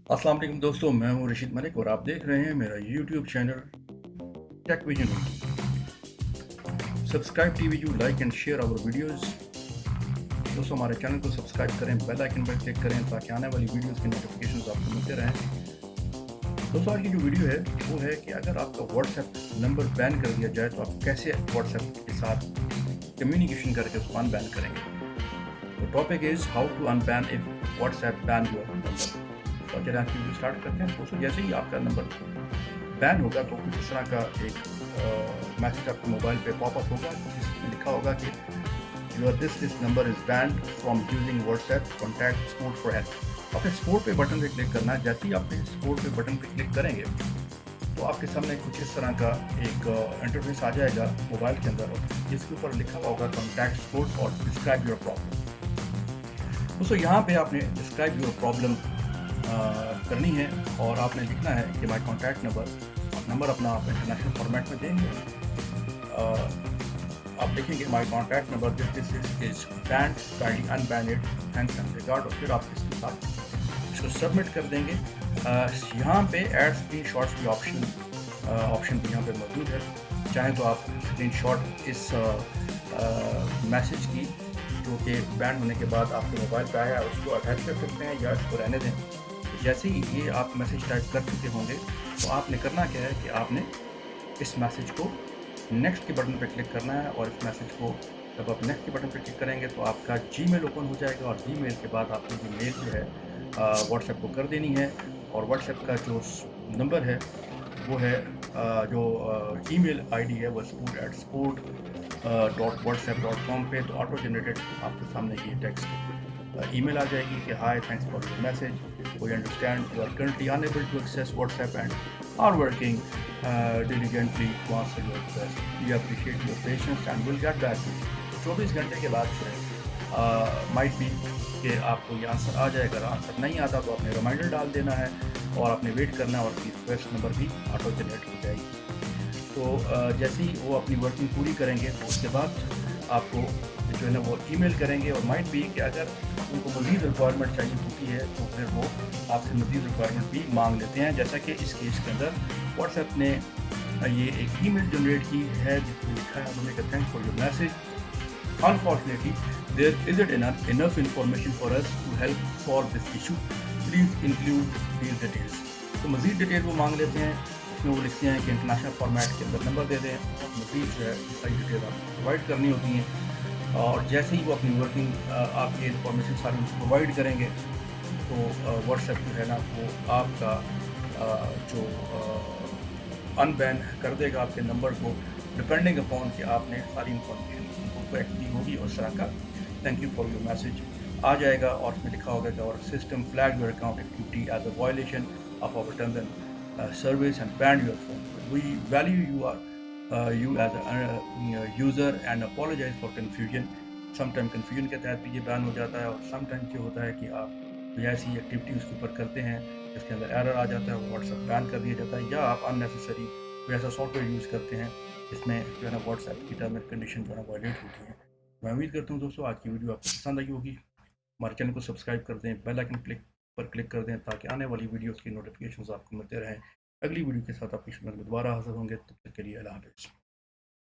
अस्सलाम वालेकुम दोस्तों, मैं हूं रशीद मलिक और आप देख रहे हैं मेरा YouTube channel tech vision. Subscribe T V like and share our videos. दोस्तों हमारे चैनल को सब्सक्राइब करें, बेल आइकन पर क्लिक करें ताकि आने वाली वीडियोस की नोटिफिकेशंस आपको मिलते रहें। दोस्तों आज की जो वीडियो है वो है कि अगर आपका व्हाट्सएप नंबर बैन कर दिया जाए तो आप कैसे व्हाट्सएप के साथ कम्युनिकेशन करके उसको अनबैन करेंगे। तो topic is how to unban if WhatsApp ban your number. तो चलिए आज की वीडियो स्टार्ट करते हैं। दोस्तों जैसे ही आपका नंबर बैन होगा तो कुछ इस तरह का एक मैसेज आपके मोबाइल पे पॉपअप होगा जिसमें लिखा होगा कि your this number is banned from using WhatsApp, contact support for help. आपने सपोर्ट पे बटन पे क्लिक करना है। जैसे ही आपने सपोर्ट पे बटन पे क्लिक करेंगे तो आपके सामने कुछ इस तरह का एक इंटरफेस आ जाएगा मोबाइल के अंदर, जिसके ऊपर लिखा होगा कॉन्टैक्ट सपोर्ट और डिस्क्राइब योर प्रॉब्लम। दोस्तों यहाँ पे आपने डिस्क्राइब योर प्रॉब्लम करनी है और आपने लिखना है कि माई कॉन्टैक्ट नंबर अपना आप इंटरनेशनल फॉर्मेट में देंगे। आप लिखेंगे माई contact number this is band kindly unban it, thanks and regard, और फिर आप इसके साथ इसको सबमिट कर देंगे। यहाँ पे ऐड स्क्रीन शॉट्स की ऑप्शन भी यहाँ पे मौजूद है। चाहें तो आप स्क्रीन शॉट इस मैसेज की जो कि बैन होने के बाद आपके मोबाइल पे आया उसको अटैच कर सकते हैं या इसको रहने दें। जैसे ही ये आप मैसेज टाइप कर चुके होंगे तो आपने करना क्या है कि आपने इस मैसेज को नेक्स्ट के बटन पर क्लिक करना है, और इस मैसेज को जब आप नेक्स्ट के बटन पर क्लिक करेंगे तो आपका जीमेल ओपन हो जाएगा, और जीमेल के बाद आपकी जो मेल जो है व्हाट्सएप को कर देनी है। और व्हाट्सएप का जो नंबर है वो है जो ईमेल आईडी है वो support@support.whatsapp.com पे। तो ऑटो जनरेटेड आपके सामने ये टेक्स्ट ईमेल आ जाएगी कि hi, thanks for your message, we understand you are currently unable to access WhatsApp and are working diligently to answer your request. We appreciate your patience and will get back to you. 24 घंटे के बाद से might be कि आपको ये answer आ जाए। अगर answer नहीं आता तो आपने रिमाइंडर डाल देना है और आपने वेट करना है, और आपकी रिक्वेस्ट नंबर भी ऑटो जनरेट हो जाएगी। तो जैसे ही वो अपनी वर्किंग पूरी करेंगे तो उसके बाद आपको जो है ना वो ईमेल करेंगे, और माइट भी कि अगर उनको मज़ीद रिक्वायरमेंट चाहिए होती है तो फिर वो आपसे मज़ीद रिक्वायरमेंट भी मांग लेते हैं। जैसा कि इस केस के अंदर व्हाट्सएप ने ये एक ईमेल जनरेट की है जिसमें लिखा है उन्होंने कि thanks for your message, unfortunately there isn't enough information for us to help solve this issue, please include these details. तो मज़ीद डिटेल वो मांग लेते हैं। उसमें वो लिखते हैं कि इंटरनेशनल फॉर्मेट के अंदर नंबर दे दें, और मज़ीद जो है सारी डिटेल आपको प्रोवाइड करनी होती हैं। और जैसे ही वो अपनी वर्किंग आप ये इन्फॉर्मेशन सारी प्रोवाइड करेंगे तो व्हाट्सएप जो है ना वो आपका जो अनबैन कर देगा आपके नंबर को, डिपेंडिंग अपॉन कि आपने सारी इन्फॉर्मेशन उनको करेक्ट दी होगी। और इस तरह का thank you for your message आ जाएगा, और उसमें लिखा होगा कि our system flag your account activity as a violation of our terms and service and ban your phone. We value you as a user and apologize for confusion. Sometimes confusion के तहत भी ये बैन हो जाता है, और sometimes ये होता है कि आप कोई ऐसी एक्टिविटी उसके ऊपर करते हैं जिसके अंदर एरर आ जाता है, व्हाट्सएप बैन कर दिया जाता है, या आप अननेसेसरी कोई ऐसा सॉफ्टवेयर यूज़ करते हैं जिसमें जो है ना व्हाट्सएप की टर्म एंड कंडीशन जो है ना वायलेट होती है। मैं उम्मीद करता हूँ दोस्तों आज की वीडियो आपको पसंद आई होगी। हमारे चैनल को सब्सक्राइब कर दें, बेल आइकन पर क्लिक कर दें ताकि आने वाली वीडियोस की नोटिफिकेशंस आपको मिलते रहें। अगली वीडियो के साथ आपकी खिदमत में दोबारा हाजिर होंगे। तब तक के लिए अल्लाह हाफ़िज़।